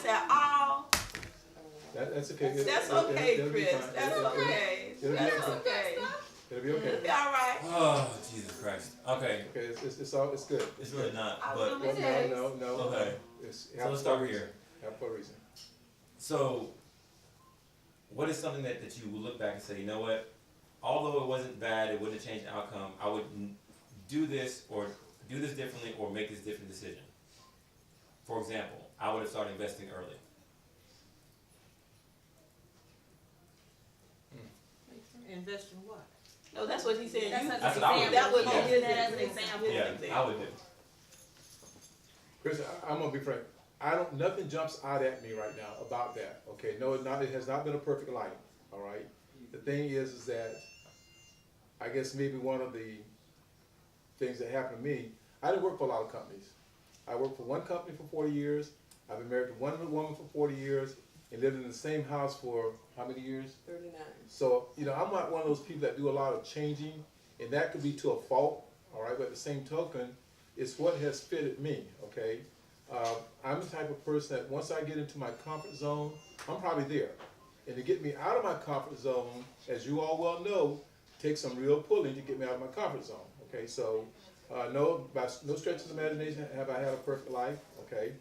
said, oh, That's okay. that's okay, It'll be Chris. fine. That's okay. It'll be That's okay. okay. It'll be okay. It'll be all right. Oh, Jesus Christ. Okay. Okay, it's all, it's good. It's really not, I but was No. okay. It's So let's start here. Have for a reason. So, what is something that you would look back and say, you know what? Although it wasn't bad, it wouldn't have changed the outcome. I would do this or do this differently or make this different decision. For example, I would have started investing early. Invest in what? No, that's what he said. That's what I would do. That was Yeah. his That as an example. Yeah, I would do. Chris, I'm gonna be frank. Nothing jumps out at me right now about that. Okay, no, it has not been a perfect life. All right. The thing is that I guess maybe one of the things that happened to me, I didn't work for a lot of companies. I worked for one company for 40 years. I've been married to one woman for 40 years and lived in the same house for how many years? 39. So, I'm not one of those people that do a lot of changing, and that could be to a fault, all right? But at the same token, it's what has fitted me, okay? I'm the type of person that once I get into my comfort zone, I'm probably there. And to get me out of my comfort zone, as you all well know, takes some real pulling to get me out of my comfort zone, okay? So, no, by no stretch of the imagination have I had a perfect life, okay?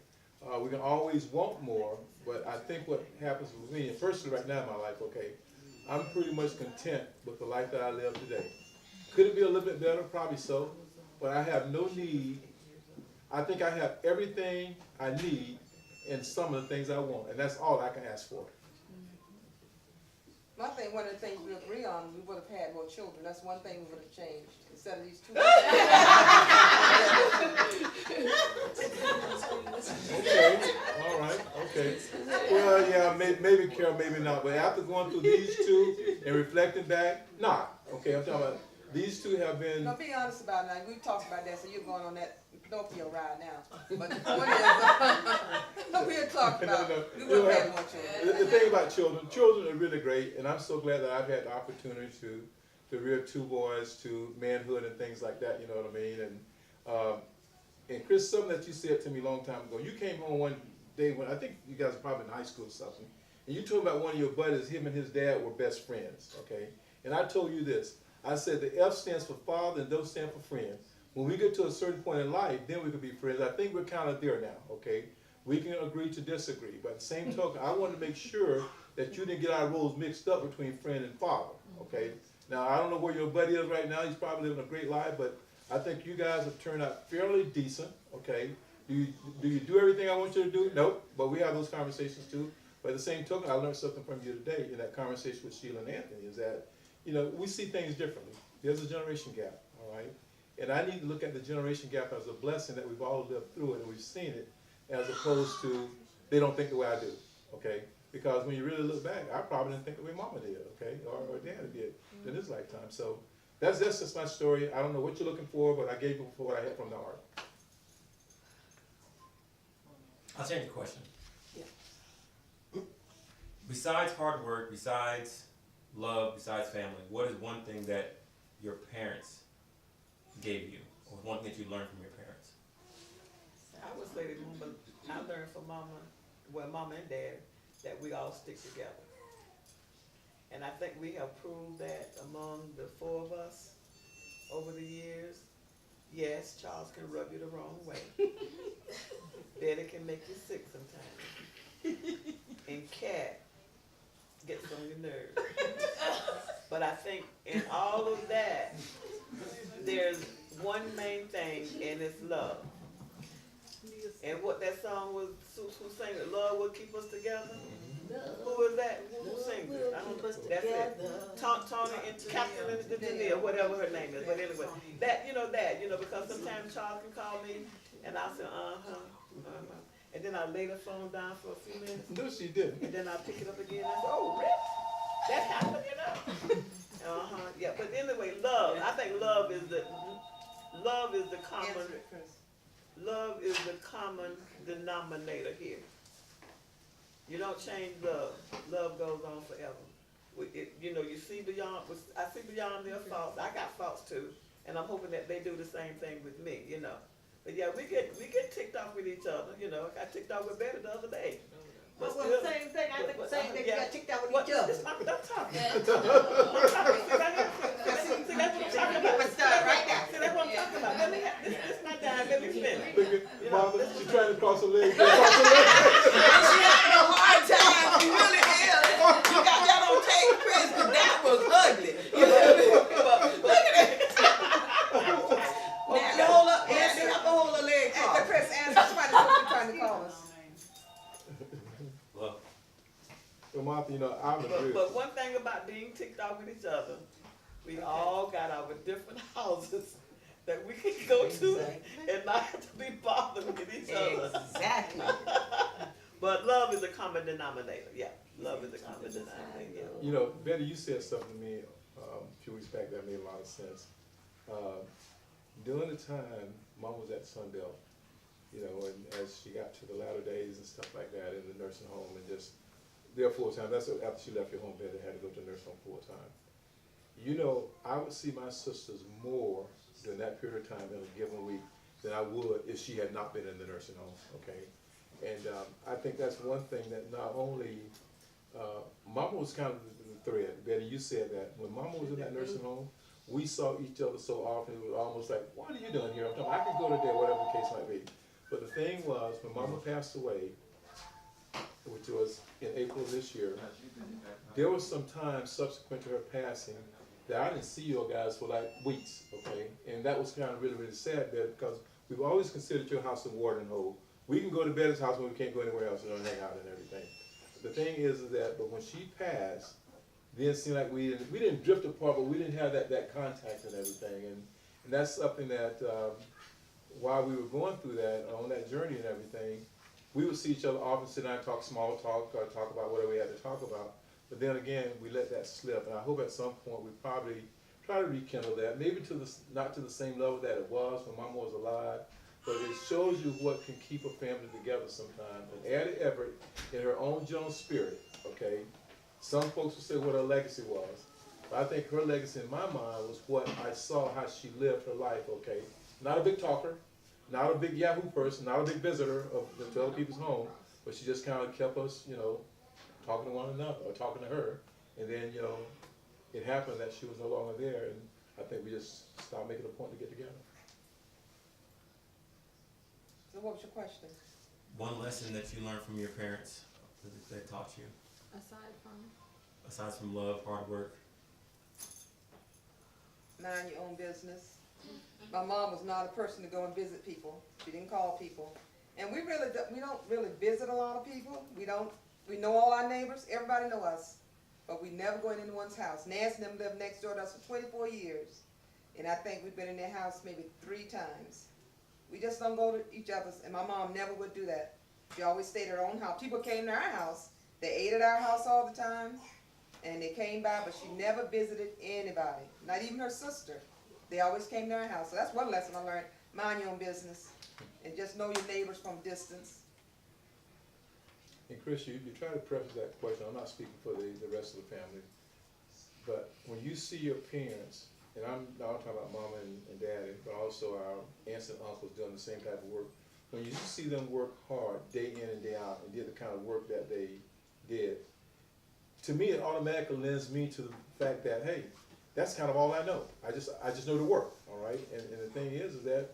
We can always want more, but I think what happens with me, and personally right now in my life, okay, I'm pretty much content with the life that I live today. Could it be a little bit better? Probably so, but I have no need. I think I have everything I need and some of the things I want, and that's all I can ask for. I think one of the things we agree on, we would have had more children. That's one thing we would have changed instead of these two. Okay, all right, okay. Well, yeah, maybe Carol, maybe not, but after going through these two and reflecting back, not. Okay, I'm talking about these two have been. No, be honest about it. Now, we talked about that, so you're going on that Pinocchio ride now. But the point is, we're talking about we would have had more children. The thing about children are really great, and I'm so glad that I've had the opportunity to rear two boys to manhood and things like that. You know what I mean? And Chris, something that you said to me a long time ago. You came home one day when I think you guys were probably in high school or something, and you told me about one of your buddies. Him and his dad were best friends. Okay, and I told you this. I said the F stands for father and those stand for friend. When we get to a certain point in life, then we can be friends. I think we're kind of there now, okay? We can agree to disagree, but at the same token, I want to make sure that you didn't get our roles mixed up between friend and father, okay? Now, I don't know where your buddy is right now. He's probably living a great life, but I think you guys have turned out fairly decent, okay? Do you do everything I want you to do? Nope, but we have those conversations too. But at the same token, I learned something from you today in that conversation with Sheila and Anthony, is that, we see things differently. There's a generation gap, all right? And I need to look at the generation gap as a blessing that we've all lived through it and we've seen it, as opposed to they don't think the way I do, okay? Because when you really look back, I probably didn't think the way Mama did, okay, or Dad did in his lifetime. So that's just my story. I don't know what you're looking for, but I gave you for what I had from the heart. I'll change the question. Yeah. Besides hard work, besides love, besides family, what is one thing that your parents gave you, or one thing that you learned from your parents? I would say that I learned from Mama and Dad, that we all stick together. And I think we have proved that among the four of us over the years. Yes, Charles can rub you the wrong way. Daddy can make you sick sometimes. And Cat gets on your nerves. But I think in all of that, there's one main thing, and it's love. And what that song was, who sang it? Love will keep us together. Who is that? Who sings it? I don't know. That's it. Tony and Catherine and Danielle, whatever her name is. But anyway, because sometimes Charles can call me, and I'll say, and then I lay the phone down for a few minutes. No, she didn't. And then I pick it up again. And I say, oh, Rick, that happened, Yeah, but anyway, love. I think love is the common denominator here. You don't change love. Love goes on forever. You see beyond. I see beyond their faults. I got faults too, and I'm hoping that they do the same thing with me. But yeah, we get ticked off with each other. I got ticked off with Betty the other day. Well, still- the same thing, I think the same thing, you got kicked out with What, each other. this, I'm talking. Yeah. See, that's what I'm talking about. Let's start right now. See, that's what I'm talking about. Let me have, this my time, let me finish. Look at You know, Mama, this she's is- trying to cross her legs. Cross her legs. She having a hard time, she really is. You got that on tape, Chris, 'cause that was ugly. You know what I mean? But look at it. Well, Now, you hold up, yeah, Nancy, she have to hold her leg Hey, crossed. Chris, answer, somebody's supposed to be trying to call us. Well, So Martha, you know, I'm agree. But one thing about being ticked off with each other, we all got our different houses that we can go to and not have to be bothered with each other. Exactly. But love is a common denominator, yeah, love is a common denominator, yeah. You know, Betty, you said something to me a few weeks back that made a lot of sense. During the time Mom was at Sunbelt, you know, and as she got to the latter days and stuff like that in the nursing home and just there full time, that's after she left your home, Betty had to go to the nursing home full time. You know, I would see my sisters more during that period of time in a given week than I would if she had not been in the nursing home, okay? And I think that's one thing that not only, Mama was kind of the thread. Betty, you said that. When Mama was in that nursing home, we saw each other so often, it was almost like, what are you doing here? I'm talking, I can go today, whatever the case might be. But the thing was, when Mama passed away, which was in April of this year, there was some time subsequent to her passing that I didn't see you guys for like weeks, okay? And that was kind of really, really sad, Betty, because we've always considered your house a watering hole. We can go to Betty's house when we can't go anywhere else and hang out and everything. The thing is that, but when she passed, then it seemed like we didn't drift apart, but we didn't have that contact and everything. And that's something that, while we were going through that, on that journey and everything, we would see each other often, sit down and talk small talk, or talk about whatever we had to talk about. But then again, we let that slip. And I hope at some point we probably try to rekindle that, maybe not to the same level that it was when Mama was alive, but it shows you what can keep a family together sometimes. And Addie Everett, in her own gentle spirit, okay, some folks will say what her legacy was. But I think her legacy in my mind was what I saw, how she lived her life, okay? Not a big talker, not a big Yahoo person, not a big visitor to other people's home, but she just kind of kept us, you know, talking to one another, or talking to her. And then, you know, it happened that she was no longer there, and I think we just stopped making a point to get together. So what was your question? one lesson that you learned from your parents that taught you, aside from love, hard work. Mind your own business. My mom was not a person to go and visit people. She didn't call people. And we don't really visit a lot of people. We know all our neighbors, everybody know us. But we never go in anyone's house. Nancy and them lived next door to us for 24 years. And I think we've been in their house maybe 3 times. We just don't go to each other's, and my mom never would do that. She always stayed at her own house. People came to our house. They ate at our house all the time. And they came by, but she never visited anybody, not even her sister. They always came to our house. So that's one lesson I learned. Mind your own business and just know your neighbors from distance. And Chris, you try to preface that question. I'm not speaking for the rest of the family. But when you see your parents, and I'm talking about mama and daddy, but also our aunts and uncles doing the same type of work. When you see them work hard day in and day out and did the kind of work that they did, to me it automatically lends me to the fact that, hey, that's kind of all I know. I just know the work, all right? And the thing is that,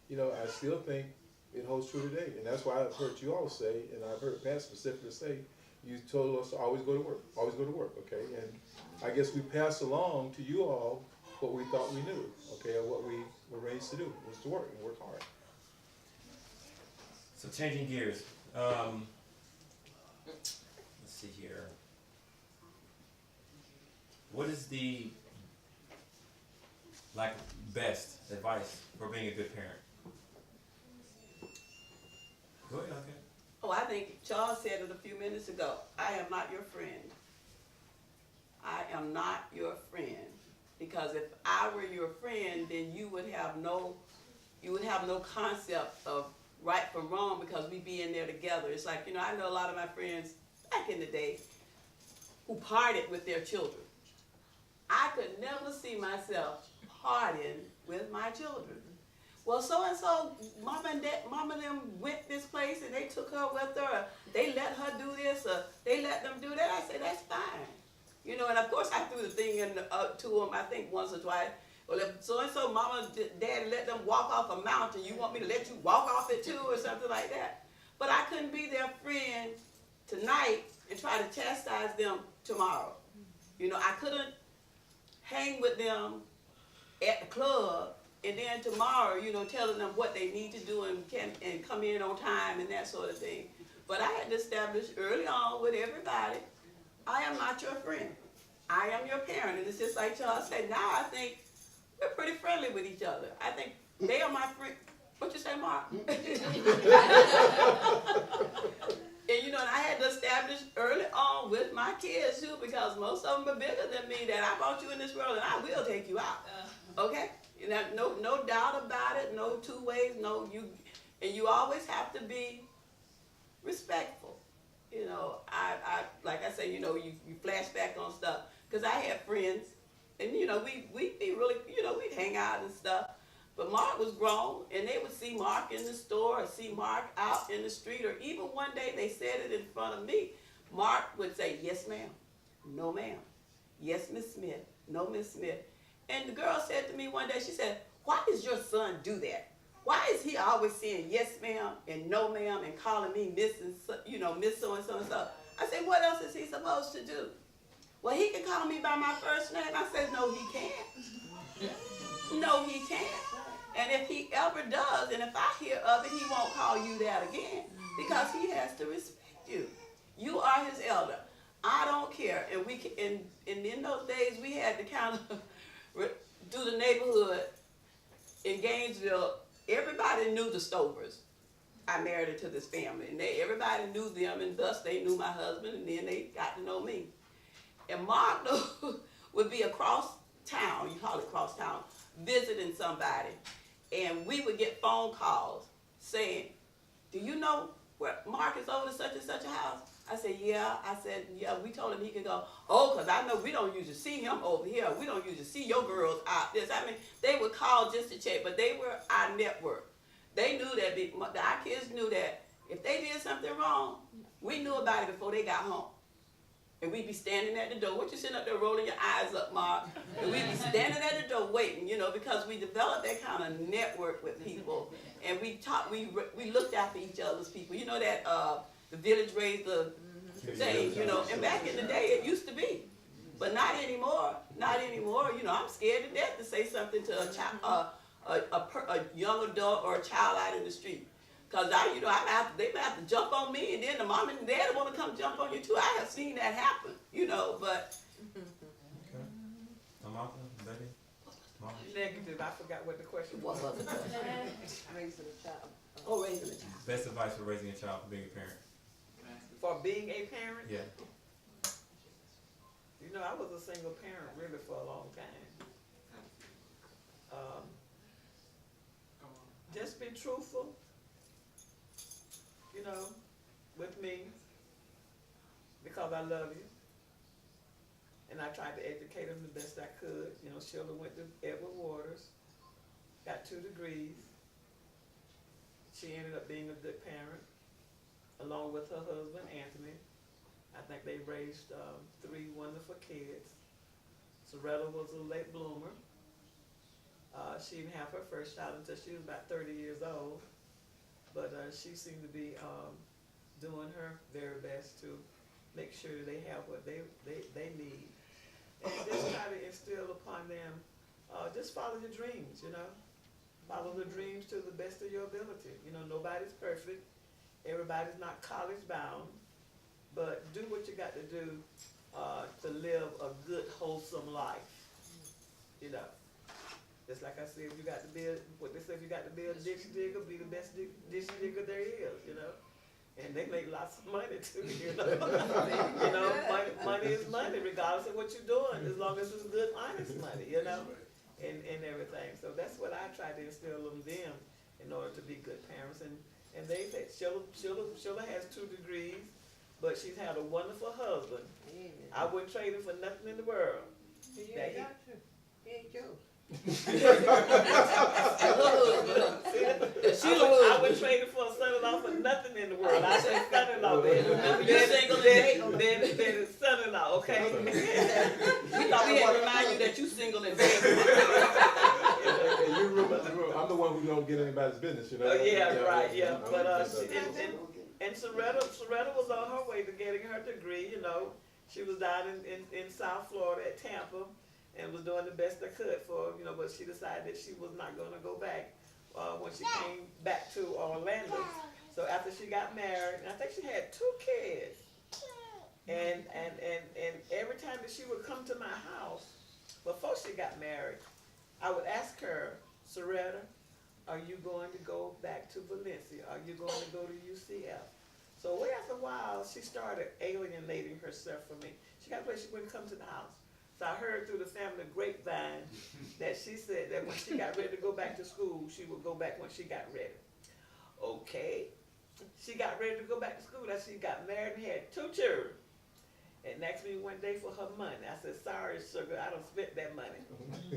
you know, I still think it holds true today. And that's why I've heard you all say, and I've heard Pat specifically say, you told us to always go to work, okay? And I guess we passed along to you all what we thought we knew, okay, or what we were raised to do, was to work and work hard. So changing gears, let's see here. What is the best advice for being a good parent? Go ahead, okay. Oh, I think Charles said it a few minutes ago. I am not your friend. I am not your friend. Because if I were your friend, then you would have no concept of right from wrong, because we be in there together. It's like, you know, I know a lot of my friends back in the day who partied with their children. I could never see myself partying with my children. well, so and so, mama and them went this place and they took her with her, or they let her do this, or they let them do that. I said, that's fine. You know, and of course I threw the thing in to them, I think once or twice. Well, if so and so, mama, daddy let them walk off a mountain, you want me to let you walk off it too, or something like that? But I couldn't be their friend tonight and try to chastise them tomorrow. You know, I couldn't hang with them at the club and then tomorrow, you know, telling them what they need to do and come in on time and that sort of thing. But I had to establish early on with everybody, I am not your friend. I am your parent. And it's just like Charles said, now I think we're pretty friendly with each other. I think they are my friend. What you say, Mark? And you know, and I had to establish early on with my kids too, because most of them are bigger than me, that I brought you in this world and I will take you out. Okay? You know, no doubt about it, no two ways, and you always have to be respectful. You know, I like I say, you know, you flash back on stuff, because I had friends, and you know, we'd be really, you know, we'd hang out and stuff. But Mark was grown, and they would see Mark in the store or see Mark out in the street, or even one day they said it in front of me. Mark would say, yes, ma'am, no, ma'am, yes, Miss Smith, no, Miss Smith. And the girl said to me one day, she said, why does your son do that? Why is he always saying yes, ma'am, and no, ma'am, and calling me Miss and so, you know, Miss so and so and so? I said, what else is he supposed to do? Well, he can call me by my first name. I said, no, he can't. No, he can't. And if he ever does, and if I hear of it, he won't call you that again, because he has to respect you. You are his elder. I don't care. And we can, and in those days, we had to kind of do the neighborhood in Gainesville. Everybody knew the Stovers. I married into this family, and everybody knew them, and thus they knew my husband, and then they got to know me. And Mark would be across town, you call it cross town, visiting somebody, and we would get phone calls saying, do you know where Mark is over to such and such a house? I said, yeah. I said, yeah, we told him he could go. Oh, because I know we don't usually see him over here. We don't usually see your girls out this. I mean, they would call just to check, but they were our network. They knew that, our kids knew that if they did something wrong, we knew about it before they got home. And we'd be standing at the door. What you sitting up there rolling your eyes up, Mark? And we'd be standing at the door waiting, you know, because we developed that kind of network with people. And we looked after each other's people. You know that the village raised the thing, you know. And back in the day, it used to be. But not anymore. Not anymore. You know, I'm scared to death to say something to a child, a young adult or a child out in the street. Because they might have to jump on me, and then the mom and dad want to come jump on you too. I have seen that happen, you know, but. Okay. Martha, Betty? Martha? Negative, I forgot what the question What was. was it? Raising a child. Oh, raising a child. Best advice for raising a child, for being a parent? For being a parent? Yeah. You know, I was a single parent really for a long time. Just be truthful, you know, with me, because I love you. And I tried to educate them the best I could. You know, Sheila went to Edward Waters, got 2 degrees. She ended up being a good parent, along with her husband, Anthony. I think they raised 3 wonderful kids. Soretta was a late bloomer. She didn't have her first child until she was about 30 years old. But she seemed to be doing her very best to make sure they have what they need. And just try to instill upon them, just follow your dreams, you know. Follow the dreams to the best of your ability. You know, nobody's perfect. Everybody's not college bound. But do what you got to do to live a good, wholesome life. You know. Just like I said, if you got to build, what they say, if you got to build a ditch digger, be the best ditch digger there is, you know. And they make lots of money too, you know. You know, money is money, regardless of what you're doing, as long as it's good, honest money, you know, and everything. So that's what I try to instill in them in order to be good parents. And they've had, Sheila has 2 degrees, but she's had a wonderful husband. Amen. I wouldn't trade him for nothing in the world. You ain't got to. He ain't yours. I would trade it for a son-in-law for nothing in the world. I say son-in-law, baby. Remember, you single and dating. Then son-in-law, okay? We thought we had to remind you that you single and dating. And you remember, I'm the one who don't get anybody's business, you know? Yeah, right, yeah. I'm- But, I'm- and Soretta was on her way to getting her degree, you know. She was down in South Florida at Tampa and was doing the best I could for, you know, but she decided that she was not gonna go back, when she came back to Orlando. So after she got married, and I think she had 2 kids. And every time that she would come to my house, before she got married, I would ask her, Soretta, are you going to go back to Valencia? Are you going to go to UCF? So way after a while, she started alienating herself from me. She got a place she wouldn't come to the house. So I heard through the family grapevine that she said that when she got ready to go back to school, she would go back when she got ready. Okay. She got ready to go back to school. That she got married and had 2 children. And asked me one day for her money. I said, sorry, sugar, I don't spent that money.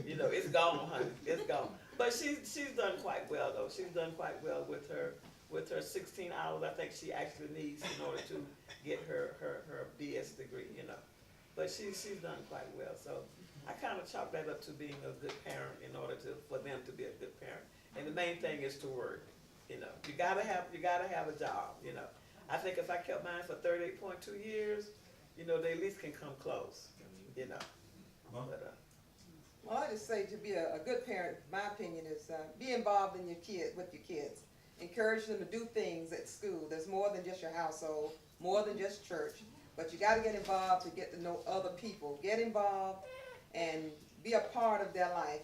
You know, it's gone, honey. It's gone. But she's done quite well, though. She's done quite well with her 16 hours. I think she actually needs in order to get her BS degree, you know. But she's done quite well. So I kind of chalk that up to being a good parent in order for them to be a good parent. And the main thing is to work. You know, you gotta have a job. You know, I think if I kept mine for 38.2 years, you know, they at least can come close. You know, but, Well, I just say to be a good parent, my opinion is be involved in with your kids. Encourage them to do things at school. There's more than just your household, more than just church. But you got to get involved to get to know other people. Get involved and be a part of their life.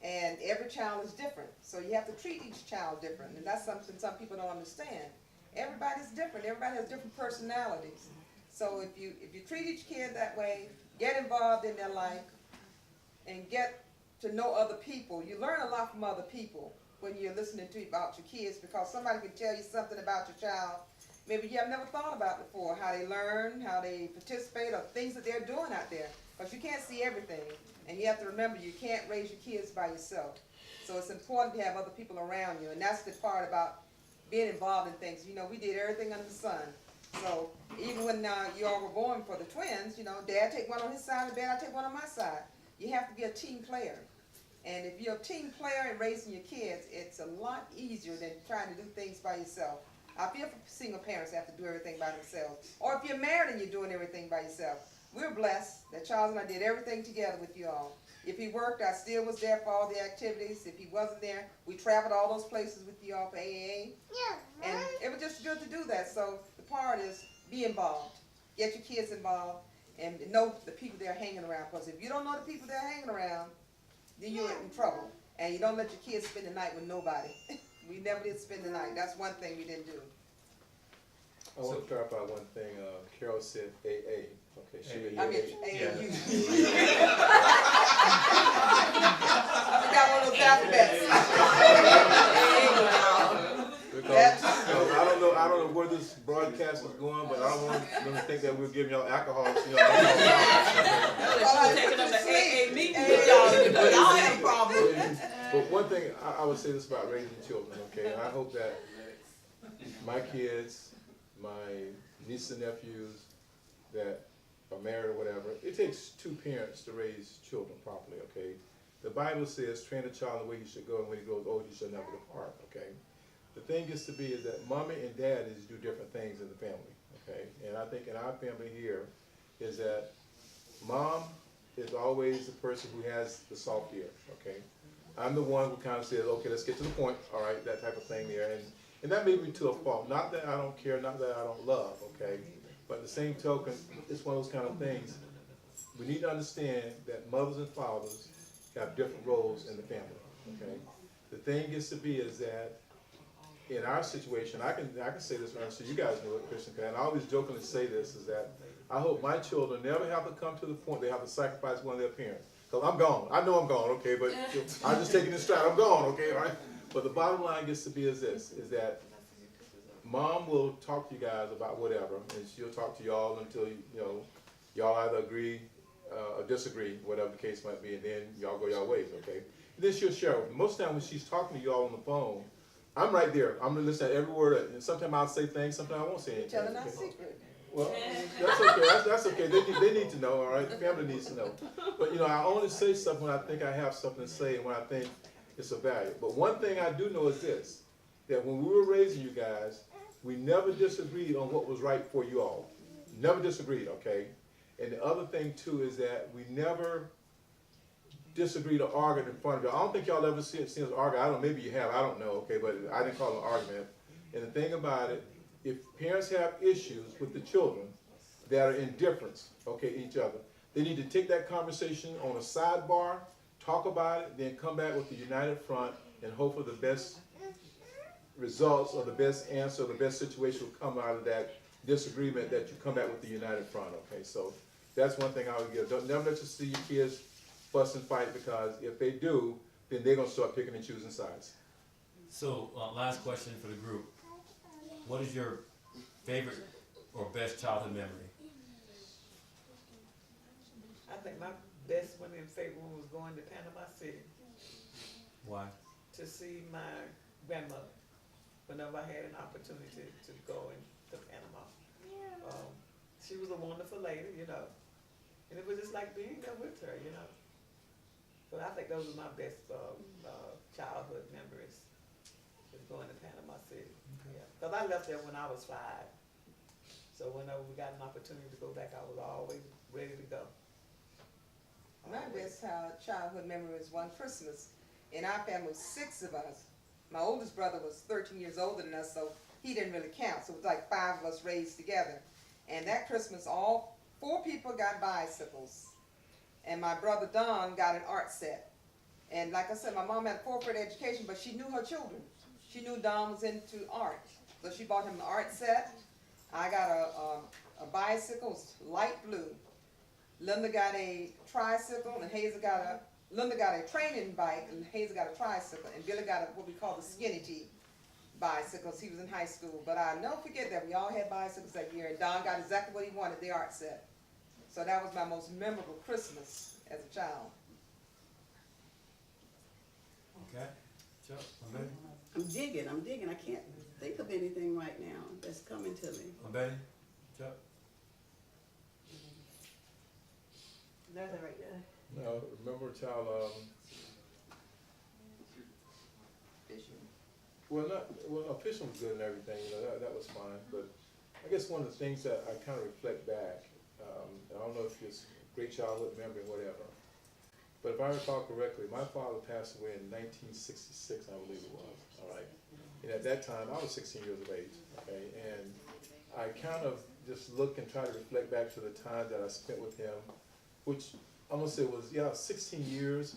And every child is different, so you have to treat each child different. And that's something some people don't understand. Everybody's different. Everybody has different personalities. So if you treat each kid that way, get involved in their life, and get to know other people. You learn a lot from other people when you're listening to about your kids, because somebody can tell you something about your child maybe you have never thought about before, how they learn, how they participate, or things that they're doing out there. But you can't see everything, and you have to remember you can't raise your kids by yourself. So it's important to have other people around you, and that's the part about being involved in things. You know, we did everything under the sun. So even when you all were born for the twins, you know, Dad take one on his side of the bed, I take one on my side. You have to be a team player. And if you're a team player in raising your kids, it's a lot easier than trying to do things by yourself. I feel for single parents that have to do everything by themselves. Or if you're married and you're doing everything by yourself. We're blessed that Charles and I did everything together with you all. If he worked, I still was there for all the activities. If he wasn't there, we traveled all those places with you all for AA. And it was just good to do that. So the part is be involved. Get your kids involved and know the people they're hanging around. Because if you don't know the people they're hanging around, then you're in trouble. And you don't let your kids spend the night with nobody. We never did spend the night. That's one thing we didn't do. I want to clarify one thing. Carol said AA. Okay, she meant I mean, AA. AAU. I forgot one of those alphabets. Because I don't know where this broadcast is going, but I don't want them to think that we're giving y'all alcohol. You know, Taking them to AA meeting with y'all have a problem. But one thing I would say this about raising children, okay? And I hope that my kids, my nieces and nephews that are married or whatever, it takes 2 parents to raise children properly, okay? The Bible says, train a child in the way he should go, and when he grows old, he shall never depart, okay? The thing is to be is that mommy and dad is do different things in the family, okay? And I think in our family here is that mom is always the person who has the soft ear, okay? I'm the one who kind of says, okay, let's get to the point, all right, that type of thing there. And that may be to a fault. Not that I don't care, not that I don't love, okay? But the same token, it's one of those kind of things. We need to understand that mothers and fathers have different roles in the family, okay? The thing is to be is that in our situation, I can say this right, so you guys know it, Christian, and I always jokingly say this, is that I hope my children never have to come to the point they have to sacrifice one of their parents. Because I'm gone. I know I'm gone, okay, but I'm just taking it straight. I'm gone, okay, right? But the bottom line gets to be is this, is that mom will talk to you guys about whatever, and she'll talk to y'all until, y'all either agree or disagree, whatever the case might be, and then y'all go your ways, okay? then she'll share with me. Most of the time when she's talking to you all on the phone, I'm right there. I'm gonna listen to every word, and sometimes I'll say things, sometimes I won't say anything. Telling our Okay. secret. Well, that's okay. That's okay. They need to know, all right? The family needs to know. But you know, I only say stuff when I think I have something to say and when I think it's of value. But one thing I do know is this: that when we were raising you guys, we never disagreed on what was right for you all. Never disagreed, okay? And the other thing too is that we never disagreed or argued in front of y'all. I don't think y'all ever seen us argue. I don't know, maybe you have, I don't know, okay, but I didn't call it an argument. And the thing about it, if parents have issues with the children that are indifferent, okay, each other, they need to take that conversation on a sidebar, talk about it, then come back with the united front and hope for the best results or the best answer, the best situation will come out of that disagreement, that you come back with the united front, okay? So that's one thing I would give. Don't never let you see your kids fuss and fight, because if they do, then they're gonna start picking and choosing sides. So, last question for the group. What is your favorite or best childhood memory? I think my best one and favorite one was going to Panama City Why? to see my grandmother whenever I had an opportunity to go to Panama. She was a wonderful lady, you know, and it was just like being there with her, you know. But I think those are my best childhood memories, is going to Panama City. Yeah, because I left there when I was 5. So whenever we got an opportunity to go back, I was always ready to go. My best childhood memory was one Christmas. In our family, was 6 of us. My oldest brother was 13 years older than us, so he didn't really count. So it was like 5 of us raised together. And that Christmas, all 4 people got bicycles. And my brother Don got an art set. And like I said, my mom had a 4th grade education, but she knew her children. She knew Don was into art. So she bought him an art set. I got a bicycle, it was light blue. Linda got a tricycle, and Linda got a training bike, and Hazel got a tricycle, and Billy got what we call the skinny T bicycles. He was in high school. But I never forget that we all had bicycles that year, and Don got exactly what he wanted, the art set. So that was my most memorable Christmas as a child. Okay. Chuck, Betty? I'm digging. I can't think of anything right now that's coming to me. Betty? Chuck? Nothing right now. No, remember, child, fishing was good and everything, you know, that was fine, but I guess one of the things that I kind of reflect back, I don't know if it's great childhood memory or whatever, but if I recall correctly, my father passed away in 1966, I believe it was, all right? And at that time, I was 16 years of age, okay? And I kind of just look and try to reflect back to the time that I spent with him, which I'm gonna say was, 16 years,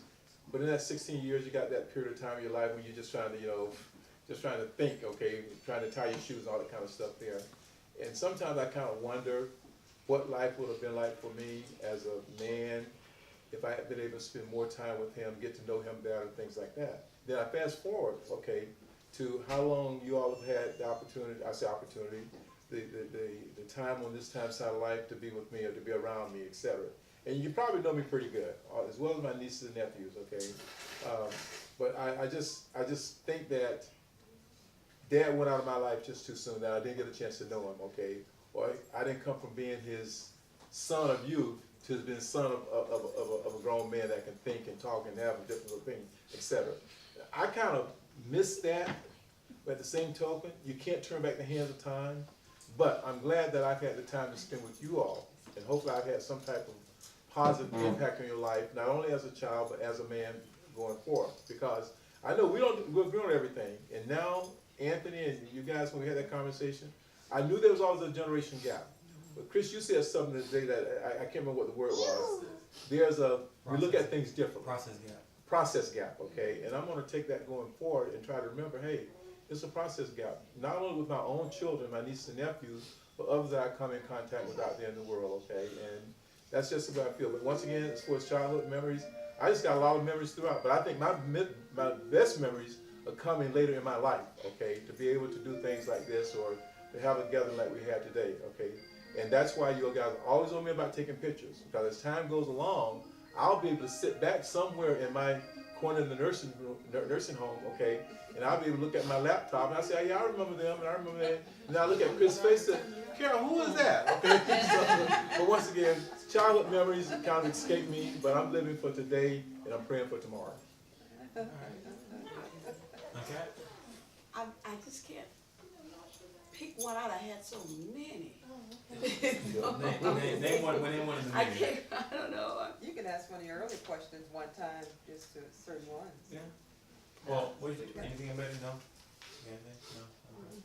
but in that 16 years, you got that period of time in your life when you're just trying to, just trying to think, okay, trying to tie your shoes and all that kind of stuff there. And sometimes I kind of wonder what life would have been like for me as a man if I had been able to spend more time with him, get to know him better, and things like that. Then I fast forward, okay, to how long you all have had the opportunity, the time on this time side of life to be with me or to be around me, etc. And you probably know me pretty good, as well as my nieces and nephews, okay? But I just think that Dad went out of my life just too soon, that I didn't get a chance to know him, okay? Or I didn't come from being his son of youth to being son of a grown man that can think and talk and have a different opinion, etc. I kind of miss that, but at the same token, you can't turn back the hands of time. But I'm glad that I've had the time to spend with you all, and hopefully I've had some type of positive impact on your life, not only as a child, but as a man going forward. Because I know we're doing everything, and now Anthony and you guys, when we had that conversation, I knew there was always a generation gap. But Chris, you said something today that I can't remember what the word was. We look at things differently. Process gap, okay? And I'm gonna take that going forward and try to remember, hey, it's a process gap. Not only with my own children, my nieces and nephews, but others that I come in contact with out there in the world, okay? And that's just the way I feel. But once again, as far as childhood memories, I just got a lot of memories throughout. But I think my best memories are coming later in my life, okay? To be able to do things like this or to have a gathering like we had today, okay? And that's why you guys always owe me about taking pictures. Because as time goes along, I'll be able to sit back somewhere in my corner of the nursing home, okay, and I'll be able to look at my laptop and I say, oh, yeah, I remember them and I remember that. And I look at Chris' face and say, Carol, who is that? Okay, so, but once again, childhood memories kind of escape me, but I'm living for today and I'm praying for tomorrow. Okay. I just can't pick one out. I had so many. Name one of the I many. can't, I don't know. You can ask one of your early questions one time, just to certain ones. Yeah. Well, what do you think? Anything about it? No? Anything? No? Okay.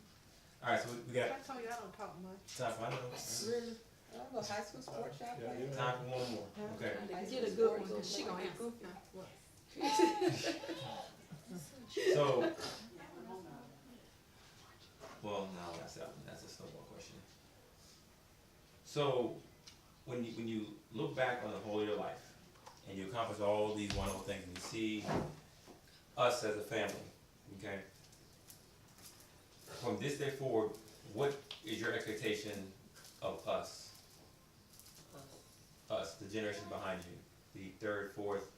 Alright, so we got I told you I don't talk much. time for, I know. Really? Oh, the high school sports shop. Yeah, play. yeah. Time for one more. Okay. Get a good one, 'cause she gonna answer. What? So, well, no, that's a snowball question. So, when you look back on the whole of your life, and you accomplish all these wonderful things, and you see us as a family, okay? From this day forward, what is your expectation of us? Us, the generation behind you, the third, fourth,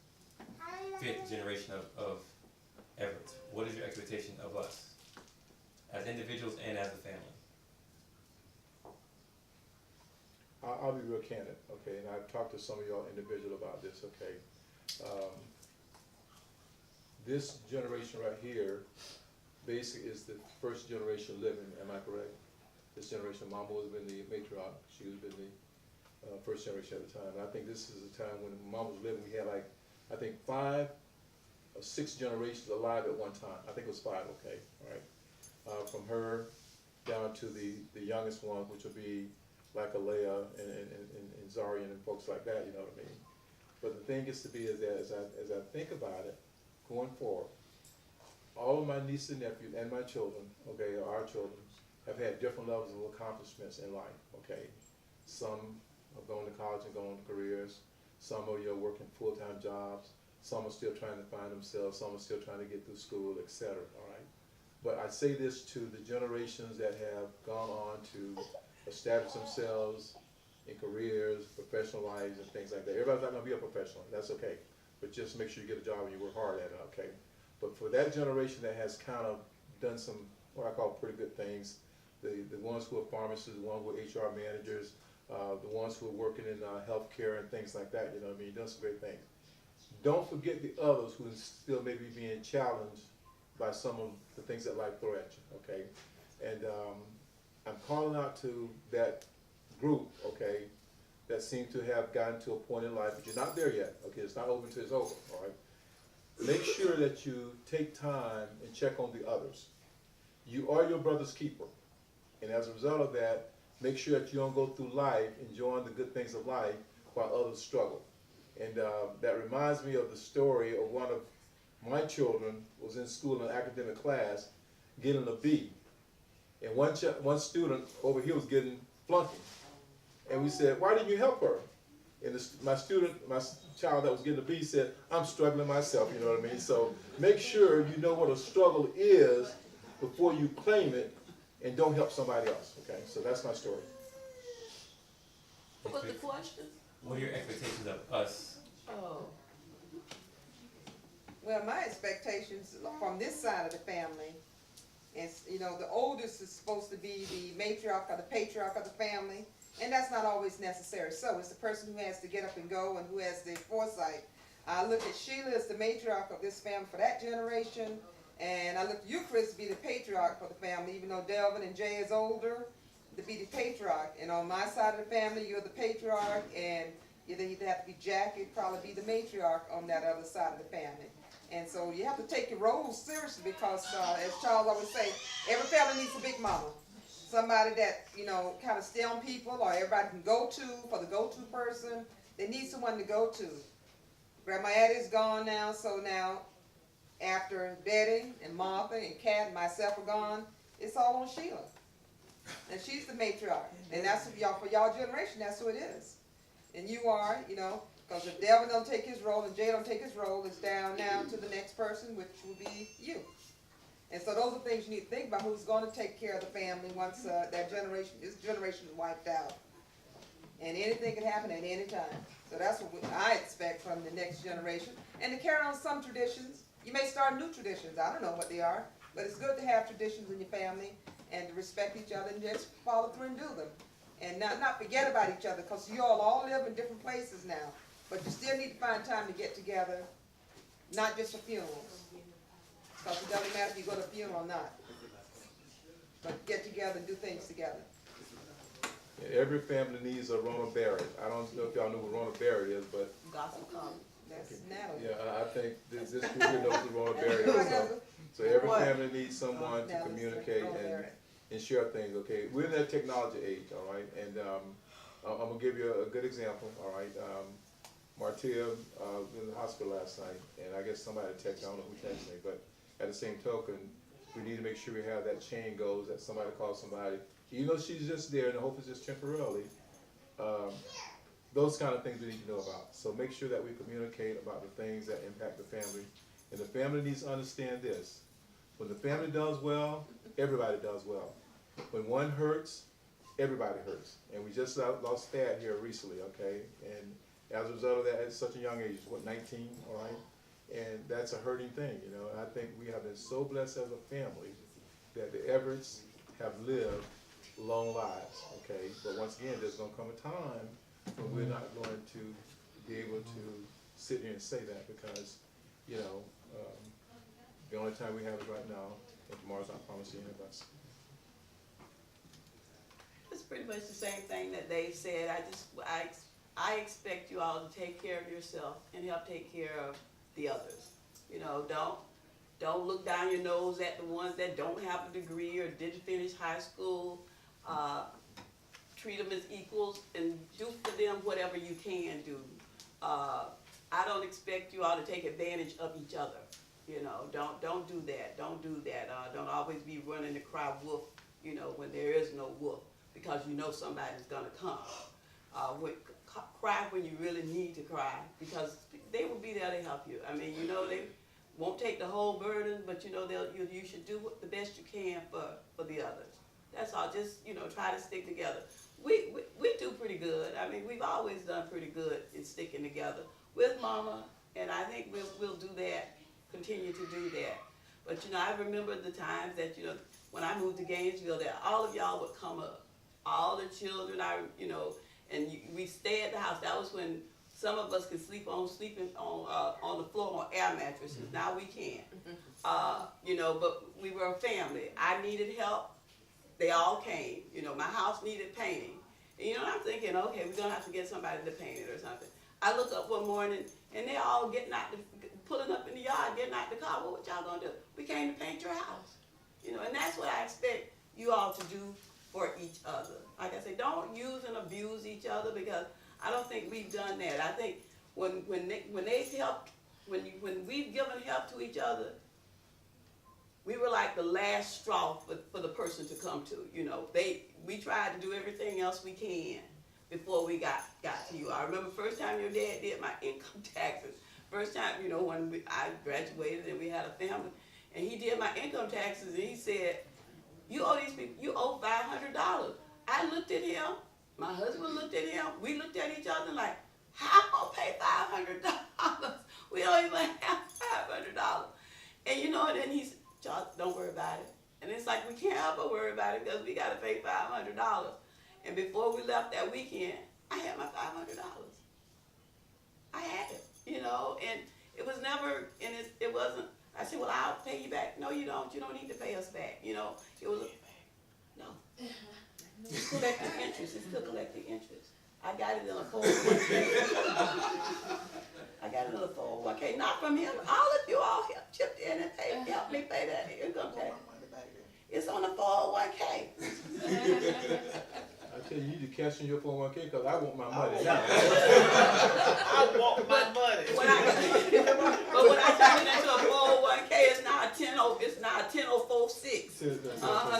fifth generation of Everett. What is your expectation of us as individuals and as a family? I'll be real candid, okay, and I've talked to some of y'all individual about this, okay. This generation right here, basically is the first generation living, am I correct? This generation, Mama would have been the matriarch, she would have been the first generation at the time. And I think this is a time when Mama was living, we had like, I think 5 or 6 generations alive at one time. I think it was 5, okay, all right. From her down to the youngest one, which would be like Alea and Zarian and folks like that, you know what I mean? But the thing is to be is that as I think about it, going forward, all of my nieces and nephews and my children, okay, or our children, have had different levels of accomplishments in life, okay? Some have gone to college and gone to careers. Some of you are working full-time jobs. Some are still trying to find themselves. Some are still trying to get through school, etc., all right? But I say this to the generations that have gone on to establish themselves in careers, professional lives, and things like that. Everybody's not gonna be a professional, that's okay. But just make sure you get a job and you work hard at it, okay? But for that generation that has kind of done some, what I call pretty good things, the ones who are pharmacists, the ones who are HR managers, the ones who are working in healthcare and things like that, you know what I mean, you've done some great things. Don't forget the others who are still maybe being challenged by some of the things that life throw at you, okay? And I'm calling out to that group, okay, that seem to have gotten to a point in life, but you're not there yet, okay, it's not over until it's over, all right? Make sure that you take time and check on the others. You are your brother's keeper, and as a result of that, make sure that you don't go through life enjoying the good things of life while others struggle. And that reminds me of the story of one of my children was in school in an academic class getting a B. And one student over here was getting flunking. And we said, why didn't you help her? And my child that was getting a B said, I'm struggling myself, you know what I mean? So make sure you know what a struggle is before you claim it and don't help somebody else, okay? So that's my story. What was the question? What are your expectations of us? Oh. Well, my expectations from this side of the family is, you know, the oldest is supposed to be the matriarch or the patriarch of the family, and that's not always necessary. So it's the person who has to get up and go and who has the foresight. I look at Sheila as the matriarch of this family for that generation, and I look at you, Chris, to be the patriarch for the family, even though Delvin and Jay is older, to be the patriarch. And on my side of the family, you're the patriarch, and either you'd have to be Jack, it'd probably be the matriarch on that other side of the family. And so you have to take your roles seriously because, as Charles always say, every family needs a big mama. Somebody that, you know, kind of stay on people or everybody can go to for the go-to person. They need someone to go to. Grandma Addie's gone now, so now after Betty and Martha and Kat and myself are gone, it's all on Sheila. And she's the matriarch. And that's for y'all generation, that's who it is. And you are, you know, because if Delvin don't take his role and Jay don't take his role, it's down now to the next person, which will be you. And so those are things you need to think about, who's going to take care of the family once this generation is wiped out. And anything can happen at any time. So that's what I expect from the next generation. And to carry on some traditions. You may start new traditions. I don't know what they are. But it's good to have traditions in your family and to respect each other and just follow through and do them. And not forget about each other, because you all live in different places now. But you still need to find time to get together, not just for funerals. Because it doesn't matter if you go to a funeral or not. But get together and do things together. Yeah, every family needs a Ronald Barrett. I don't know if y'all know who Ronald Barrett is, but Gospel comes. That's Natalie. yeah, I think this group here knows who Ronald Barrett is. So every What? family needs someone to Natalie communicate Ronald and Barrett. share things, okay? We're in that technology age, all right? And I'm gonna give you a good example, all right? Martia was in the hospital last night, and I guess somebody texted, I don't know who texted me, but at the same token, we need to make sure we have that chain goes, that somebody calls somebody, even though she's just there and the hope is just temporarily, those kind of things we need to know about. So make sure that we communicate about the things that impact the family. And the family needs to understand this. When the family does well, everybody does well. When one hurts, everybody hurts. And we just lost Thad here recently, okay? And as a result of that, at such a young age, what, 19, all right? And that's a hurting thing, you know? And I think we have been so blessed as a family that the Everetts have lived long lives, okay? But once again, there's gonna come a time when we're not going to be able to sit here and say that, because, you know, the only time we have is right now, and tomorrow's not promising any of us. It's pretty much the same thing that Dave said. I expect you all to take care of yourself and help take care of the others. You know, don't look down your nose at the ones that don't have a degree or didn't finish high school. Treat them as equals and do for them whatever you can do. I don't expect you all to take advantage of each other. You know, don't do that. Don't do that. Don't always be running to cry wolf, you know, when there is no wolf, because you know somebody's gonna come. Cry when you really need to cry, because they will be there to help you. I mean, you know, they won't take the whole burden, but you know you should do the best you can for the others. That's all. Just, you know, try to stick together. We do pretty good. I mean, we've always done pretty good in sticking together with Mama, and I think we'll do that. Continue to do that. But you know, I remember the times that, you know, when I moved to Gainesville, that all of y'all would come up, all the children, and we stay at the house. That was when some of us could sleeping on the floor on air mattresses. Now we can't. You know, but we were a family. I needed help. They all came. You know, my house needed painting. And you know, I'm thinking, okay, we're gonna have to get somebody to paint it or something. I look up one morning and they're all pulling up in the yard, getting out the car. Well, what y'all gonna do? We came to paint your house. You know, and that's what I expect you all to do for each other. Like I say, don't use and abuse each other, because I don't think we've done that. I think when they've helped, when we've given help to each other, we were like the last straw for the person to come to. You know, we tried to do everything else we can before we got to you. I remember first time your dad did my income taxes. First time, you know, when I graduated and we had a family, and he did my income taxes, and he said, "You owe these people, you owe $500." I looked at him, my husband looked at him, we looked at each other like, how am I gonna pay $500? We don't even have $500. And you know, and then he said, "Charles, don't worry about it." And it's like, we can't help but worry about it, because we gotta pay $500. And before we left that weekend, I had my $500. I had it, you know, and it was never, and it wasn't, I said, "Well, I'll pay you back." "No, you don't. You don't need to pay us back." You know, it was, no. It's collecting interest. It's still collecting interest. I got it in a 401k. I got it in a 401k, not from him. All of you all chipped in and helped me pay that income tax. It's on the 401k. I tell you, you need to cash in your 401k, because I want my money now. I want my money. But when I turned it into a 401k, it's now a 10046.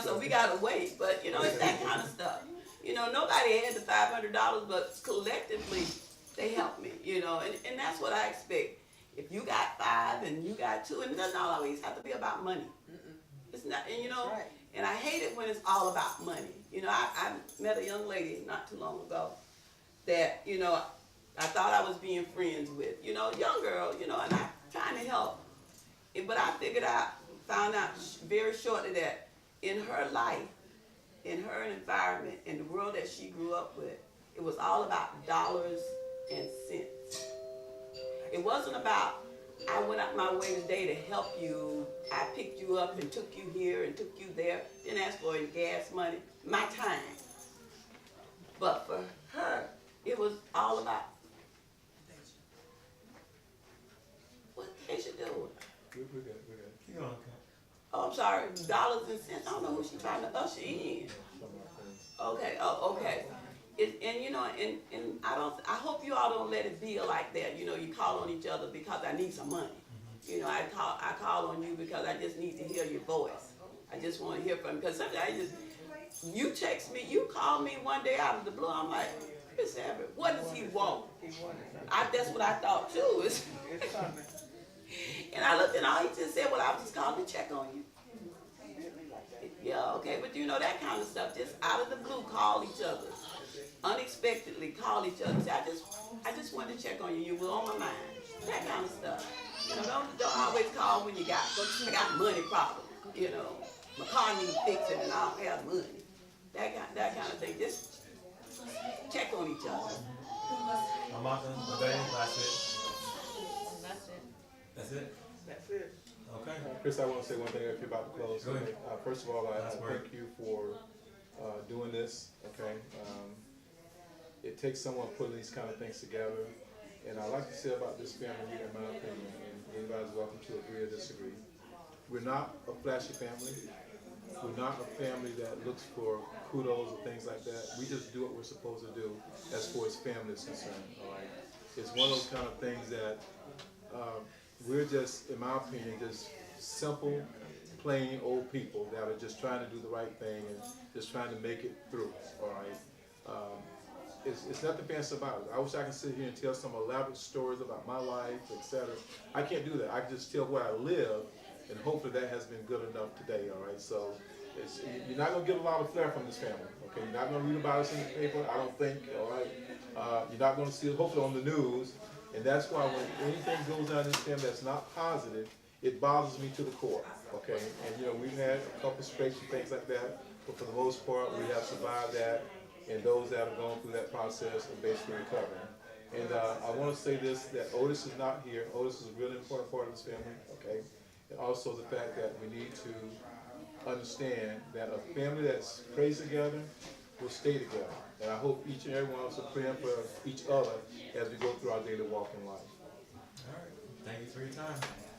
So we gotta wait. But you know, it's that kind of stuff. You know, nobody had the $500, but collectively they helped me. You know, and that's what I expect. If you got 5 and you got 2, and it doesn't always have to be about money. It's not, and you know, Right. and I hate it when it's all about money. You know, I met a young lady not too long ago that, you know, I thought I was being friends with, you know, young girl, you know, and I'm trying to help. But I found out very shortly that in her life, in her environment, in the world that she grew up with, it was all about dollars and cents. It wasn't about, I went out my way today to help you. I picked you up and took you here and took you there. Didn't ask for any gas money, my time. But for her, it was all about, what they should do. We're good. Keep going, okay. Oh, I'm sorry, dollars and cents. I don't know who she trying to usher in. Some of my friends. Okay, oh, okay. And you know, and I hope you all don't let it be like that. You know, you call on each other because I need some money. You know, I call on you because I just need to hear your voice. I just want to hear from you. Because sometimes you text me, you call me one day out of the blue, I'm like, Chris Everett, what does he want? He wanted something. That's what I thought too. It's coming. And I looked and all he just said, well, I was just calling to check on you. Yeah, okay, but you know, that kind of stuff, just out of the blue, call each other. Unexpectedly call each other. Say, I just wanted to check on you. You were on my mind. That kind of stuff. You know, don't always call when I got money problems. You know, my car needs fixing and I don't have money. That kind of thing. Just check on each other. Martha, Rebecca, that's it. That's it? That's it. Okay. Chris, I want to say one thing if you're about to close. Go ahead. First of all, I Last word. thank you for doing this, okay? It takes someone putting these kind of things together. And I like to say about this family, in my opinion, and anybody's welcome to agree or disagree. We're not a flashy family. We're not a family that looks for kudos or things like that. We just do what we're supposed to do as far as family is concerned, all right? It's one of those kind of things that we're just, in my opinion, just simple, plain old people that are just trying to do the right thing and just trying to make it through, all right? It's nothing fancy about it. I wish I could sit here and tell some elaborate stories about my life, etc. I can't do that. I can just tell where I live, and hopefully that has been good enough today, all right? So you're not going to get a lot of flair from this family, okay? You're not going to read about us in the paper, I don't think, all right? You're not going to see it, hopefully, on the news. And that's why when anything goes on in this family that's not positive, it bothers me to the core, okay? And, you know, we've had a couple scrapes and things like that, but for the most part, we have survived that. And those that have gone through that process are basically recovering. And I want to say this, that Otis is not here. Otis is a really important part of this family, okay? And also the fact that we need to understand that a family that's prays together will stay together. And I hope each and every one of us are praying for each other as we go through our daily walk in life. All right. Thank you for your time.